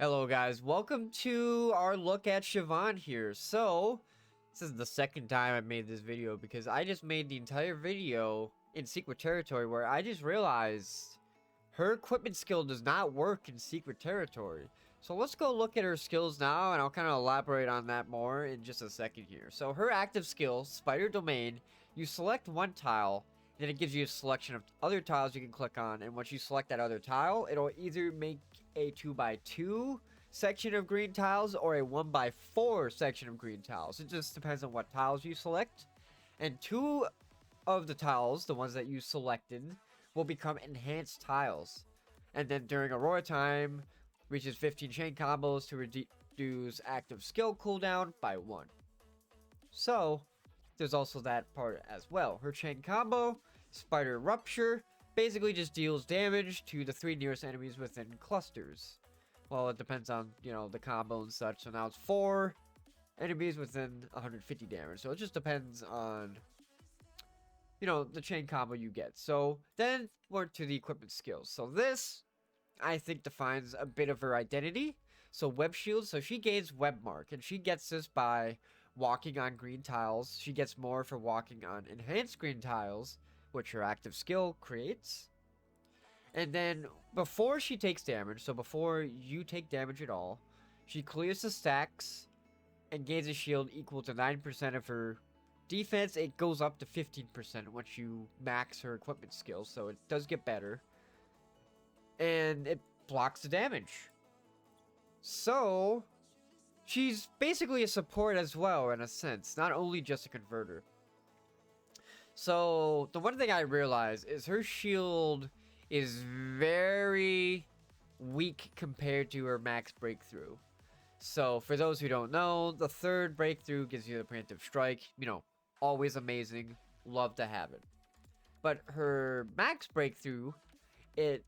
Hello guys, welcome to our look at Siobhan here. So, this is the second time I made this video because I just made the entire video in Secret Territory where I just realized her equipment skill does not work in Secret Territory. So let's go look at her skills now and I'll kind of elaborate on that more in just a second here. So her active skill, Spider Domain, you select one tile, then it gives you a selection of other tiles you can click on, and once you select that other tile, it'll either make a 2x2 section of green tiles or a 1x4 section of green tiles. It just depends on what tiles you select. And two of the tiles, the ones that you selected, will become enhanced tiles. And then during Aurora time, reaches 15 chain combos to reduce active skill cooldown by 1. So, there's also that part as well. Her chain combo, Spider Rupture, basically just deals damage to the 3 nearest enemies within clusters. Well, it depends on, the combo and such. So now it's 4 enemies within 150 damage. So it just depends on, the chain combo you get. So then we're to the equipment skills. So this, I think, defines a bit of her identity. So web shield, so she gains web mark, and she gets this by walking on green tiles. She gets more for walking on enhanced green tiles, which her active skill creates. And then before she takes damage, so before you take damage at all, she clears the stacks and gains a shield equal to 9% of her defense. It goes up to 15% once you max her equipment skill, so it does get better. And it blocks the damage. So she's basically a support as well, in a sense, not only just a converter. So the one thing I realized is her shield is very weak compared to her max breakthrough. So for those who don't know, the third breakthrough gives you the preemptive strike. Always amazing. Love to have it. But her max breakthrough, it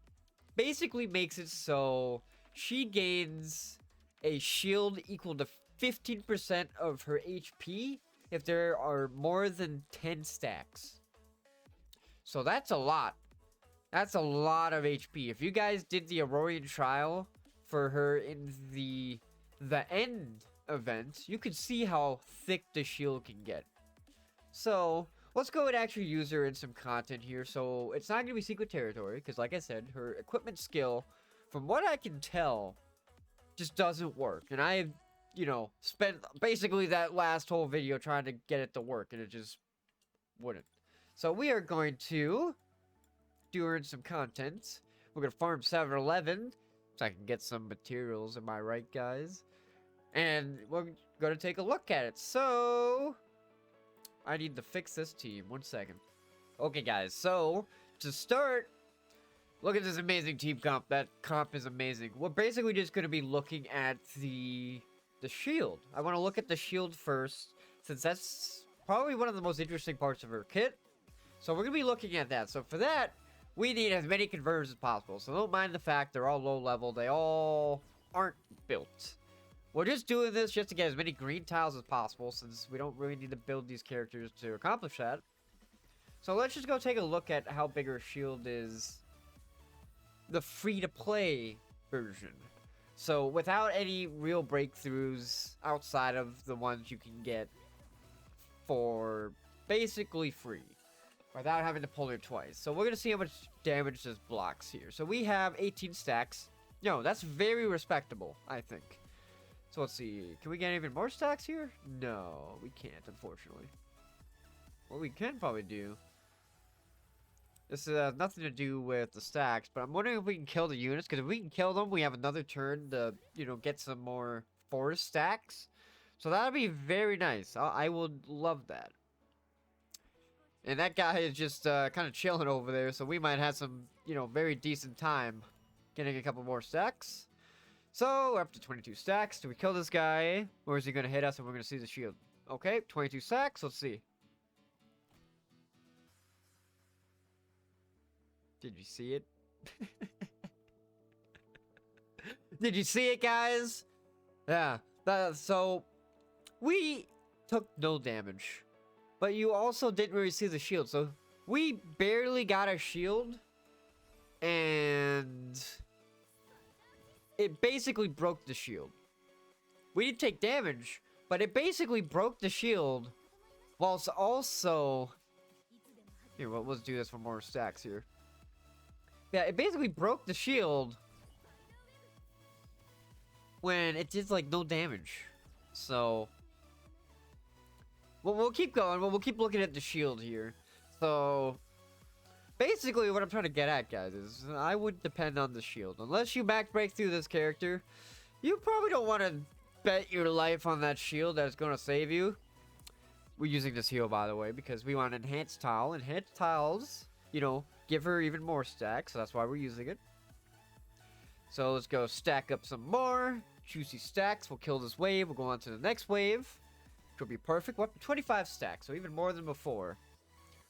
basically makes it so she gains a shield equal to 15% of her HP if there are more than 10 stacks. So that's a lot. That's a lot of HP. If you guys did the Aurorian trial for her in the end event, you could see how thick the shield can get. So let's go and actually use her in some content here. So it's not going to be Secret Territory because, like I said, her equipment skill, from what I can tell, just doesn't work. And I, spent basically that last whole video trying to get it to work, and it just wouldn't. So we are going to do her in some content. We're going to farm 7-Eleven so I can get some materials. Am I right, guys? And we're going to take a look at it. So I need to fix this team. 1 second. Okay, guys. So to start, look at this amazing team comp. That comp is amazing. We're basically just going to be looking at the shield. I want to look at the shield first, since that's probably one of the most interesting parts of her kit. So we're going to be looking at that. So for that, we need as many converters as possible. So don't mind the fact they're all low level. They all aren't built. We're just doing this just to get as many green tiles as possible, since we don't really need to build these characters to accomplish that. So let's just go take a look at how big her shield is. The free-to-play version. So without any real breakthroughs outside of the ones you can get for basically free, without having to pull her twice. So we're going to see how much damage this blocks here. So we have 18 stacks. That's very respectable, I think. So let's see. Can we get even more stacks here? No, we can't, unfortunately. What we can probably do, this has nothing to do with the stacks, but I'm wondering if we can kill the units, because if we can kill them, we have another turn to, get some more forest stacks. So that would be very nice. I would love that. And that guy is just kind of chilling over there, so we might have some, very decent time getting a couple more stacks. So we're up to 22 stacks. Do we kill this guy, or is he going to hit us and we're going to see the shield? Okay, 22 stacks. Let's see. Did you see it? Did you see it, guys? Yeah. So we took no damage, but you also didn't really see the shield. So we barely got a shield, and it basically broke the shield. We didn't take damage, but it basically broke the shield, whilst also... Here, well, let's do this for more stacks here. Yeah, it basically broke the shield when it did, like, no damage. So... well, we'll keep going. We'll keep looking at the shield here. So... basically, what I'm trying to get at, guys, is I would depend on the shield. Unless you max break through this character, you probably don't want to bet your life on that shield that's going to save you. We're using this heal, by the way, because we want enhanced tile. Enhanced tiles, you know, give her even more stacks, so that's why we're using it. So let's go stack up some more juicy stacks. We'll kill this wave. We'll go on to the next wave, which will be perfect. What? 25 stacks, so even more than before.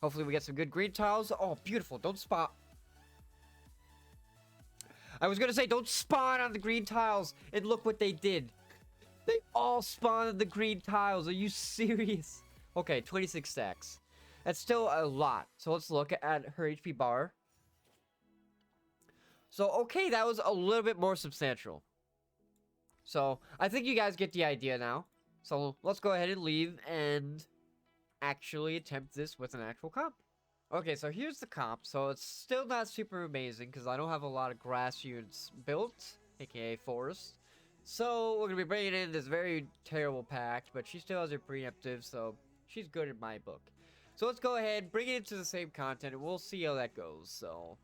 Hopefully we get some good green tiles. Oh, beautiful. Don't spawn. I was going to say, don't spawn on the green tiles. And look what they did. They all spawned on the green tiles. Are you serious? Okay, 26 stacks. That's still a lot. So let's look at her HP bar. So, okay, that was a little bit more substantial. So, I think you guys get the idea now. So, let's go ahead and leave and actually attempt this with an actual comp. Okay, so here's the comp. So it's still not super amazing because I don't have a lot of grass units built, aka forest. So we're gonna be bringing in this very terrible pact, but she still has her preemptive, so she's good in my book. So let's go ahead, bring it into the same content, and we'll see how that goes. So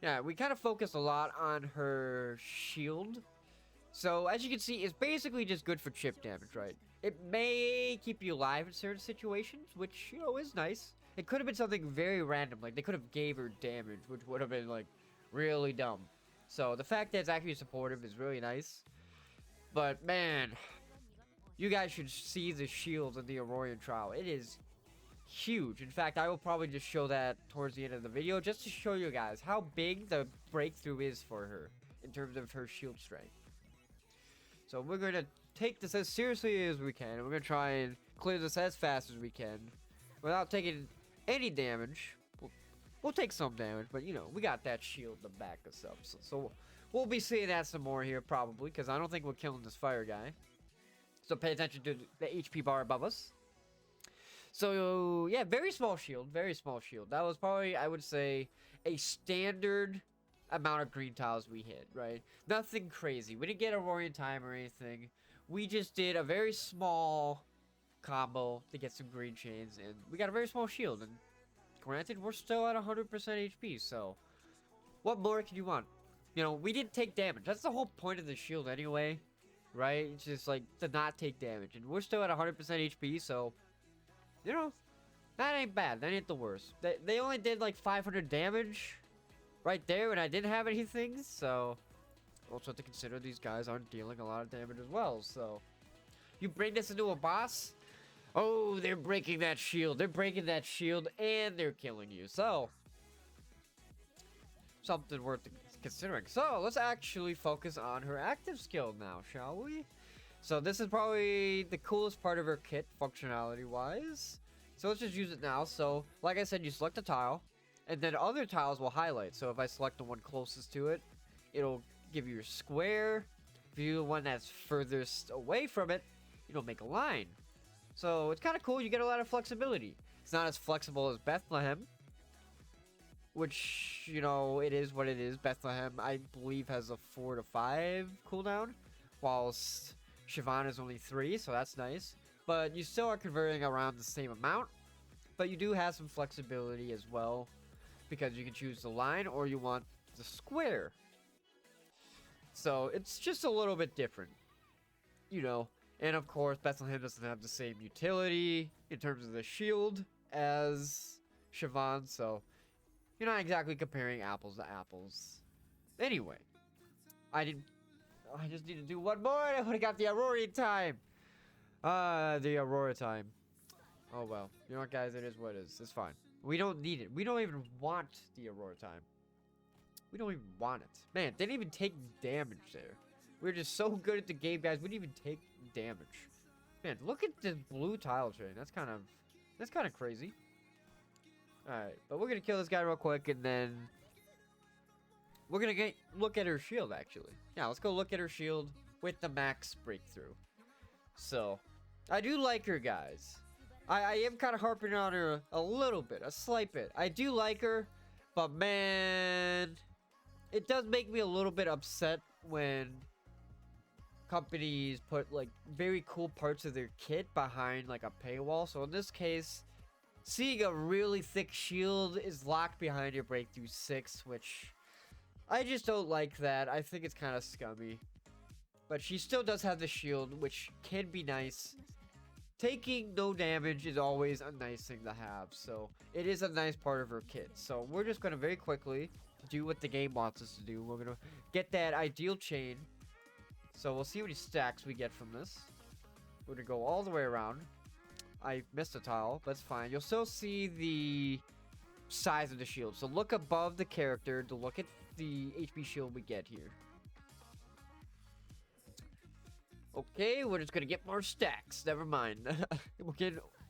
yeah, we kind of focus a lot on her shield. So as you can see, it's basically just good for chip damage, right? It may keep you alive in certain situations, which, you know, is nice. It could have been something very random, like they could have gave her damage, which would have been, like, really dumb. So the fact that it's actually supportive is really nice. But, man, you guys should see the shields in the Aurorian trial. It is huge. In fact, I will probably just show that towards the end of the video, just to show you guys how big the breakthrough is for her in terms of her shield strength. So we're going to take this as seriously as we can. And we're going to try and clear this as fast as we can without taking any damage. We'll take some damage, but, you know, we got that shield to back us up. So we'll be seeing that some more here, probably, because I don't think we're killing this fire guy. So pay attention to the HP bar above us. So, yeah, very small shield. Very small shield. That was probably, I would say, a standard amount of green tiles we hit, right? Nothing crazy. We didn't get Aurorian time or anything. We just did a very small combo to get some green chains, and we got a very small shield. And granted, we're still at 100% HP, so what more can you want? You know, we didn't take damage. That's the whole point of the shield anyway, right? It's just like to not take damage, and we're still at 100% HP, so you know, that ain't bad. That ain't the worst. They only did like 500 damage right there when I didn't have anything, so also to consider these guys aren't dealing a lot of damage as well. So you bring this into a boss, oh, they're breaking that shield. They're breaking that shield and they're killing you. So something worth considering. So let's actually focus on her active skill now, shall we? So this is probably the coolest part of her kit, functionality wise. So let's just use it now. So like I said, you select a tile, and then other tiles will highlight. So if I select the one closest to it, it'll give you your square. If you do the one that's furthest away from it, it'll make a line. So it's kind of cool. You get a lot of flexibility. It's not as flexible as Bethlehem, which, you know, it is what it is. Bethlehem, I believe, has a 4 to 5 cooldown, whilst Siobhan is only 3, so that's nice. But you still are converting around the same amount, but you do have some flexibility as well, because you can choose the line or you want the square. So it's just a little bit different, you know. And of course, Bethlehem doesn't have the same utility in terms of the shield as Siobhan, so you're not exactly comparing apples to apples. Anyway, I just need to do one more and I would have got the Aurorian time. The Aurora time. Oh well. You know what, guys? It is what it is. It's fine. We don't need it. We don't even want the Aurora time. We don't even want it. Man, didn't even take damage there. We're just so good at the game, guys. We didn't even take damage. Man, look at this blue tile chain. That's kind of crazy. Alright, but we're gonna kill this guy real quick and then we're gonna look at her shield, actually. Yeah, let's go look at her shield with the max breakthrough. So, I do like her, guys. I am kind of harping on her a little bit, a slight bit. I do like her, but man, it does make me a little bit upset when companies put like very cool parts of their kit behind like a paywall. So in this case, seeing a really thick shield is locked behind your breakthrough 6, which I just don't like that. I think it's kind of scummy. But she still does have the shield, which can be nice. Taking no damage is always a nice thing to have, so it is a nice part of her kit. So we're just going to very quickly do what the game wants us to do. We're going to get that ideal chain. So we'll see how many stacks we get from this. We're going to go all the way around. I missed a tile, but it's fine. You'll still see the size of the shield. So look above the character to look at the HP shield we get here. Okay, we're just gonna get more stacks. Never mind.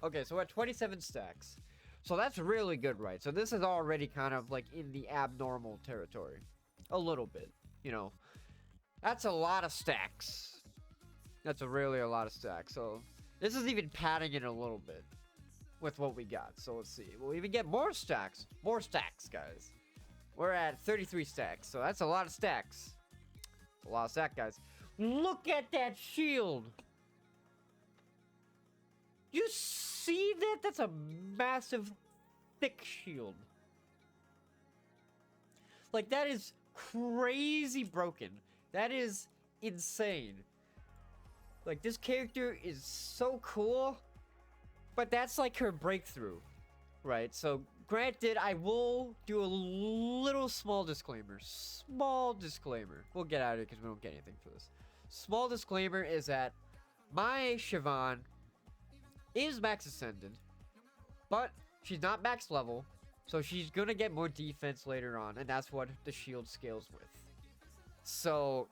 Okay, so we're at 27 stacks. So that's really good, right? So this is already kind of like in the abnormal territory. A little bit, you know. That's a lot of stacks. That's really a lot of stacks. So this is even padding it a little bit with what we got. So let's see. We'll even get more stacks. More stacks, guys. We're at 33 stacks. So that's a lot of stacks. A lot of stacks, guys. Look at that shield. You see that? That's a massive, thick shield. Like, that is crazy broken. That is insane. Like, this character is so cool. But that's like her breakthrough. Right? So, granted, I will do a little small disclaimer. Small disclaimer. We'll get out of it because we don't get anything for this. Small disclaimer is that my Siobhan is max ascended, but she's not max level, so she's gonna get more defense later on, and that's what the shield scales with. So,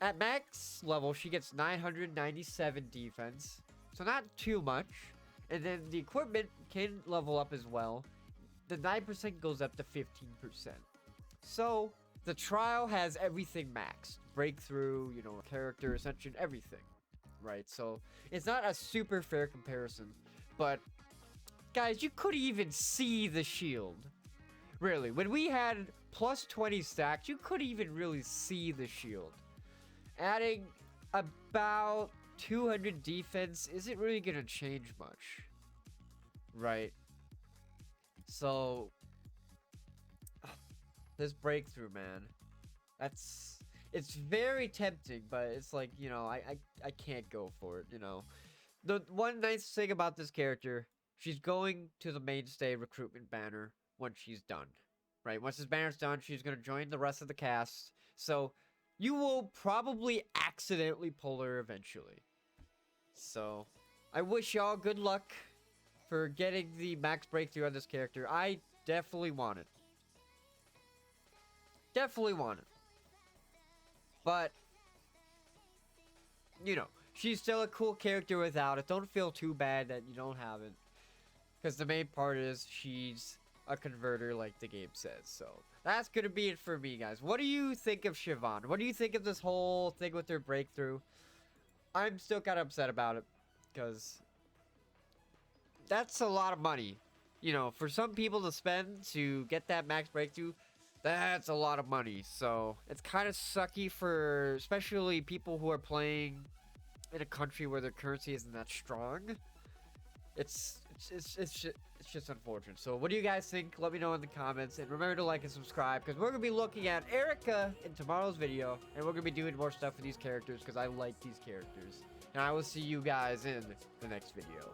at max level, she gets 997 defense, so not too much, and then the equipment can level up as well. The 9% goes up to 15%. So, the trial has everything maxed. Breakthrough, you know, character ascension, everything. Right? So, it's not a super fair comparison. But, guys, you couldn't even see the shield. Really. When we had plus 20 stacks, you couldn't even really see the shield. Adding about 200 defense isn't really going to change much. Right? So, this breakthrough, man, it's very tempting, but it's like, you know, I can't go for it, you know. The one nice thing about this character, she's going to the mainstay recruitment banner when she's done, right? Once this banner's done, she's going to join the rest of the cast, so you will probably accidentally pull her eventually. So, I wish y'all good luck for getting the max breakthrough on this character. I definitely want it. Definitely want it. But, you know, she's still a cool character without it. Don't feel too bad that you don't have it. Because the main part is she's a converter like the game says. So, that's going to be it for me, guys. What do you think of Siobhan? What do you think of this whole thing with her breakthrough? I'm still kind of upset about it. Because that's a lot of money. You know, for some people to spend to get that max breakthrough, that's a lot of money. So it's kind of sucky for especially people who are playing in a country where their currency isn't that strong. It's just unfortunate. So what do you guys think? Let me know in the comments, and remember to like and subscribe, because we're gonna be looking at Erica in tomorrow's video, and we're gonna be doing more stuff with these characters because I like these characters. And I will see you guys in the next video.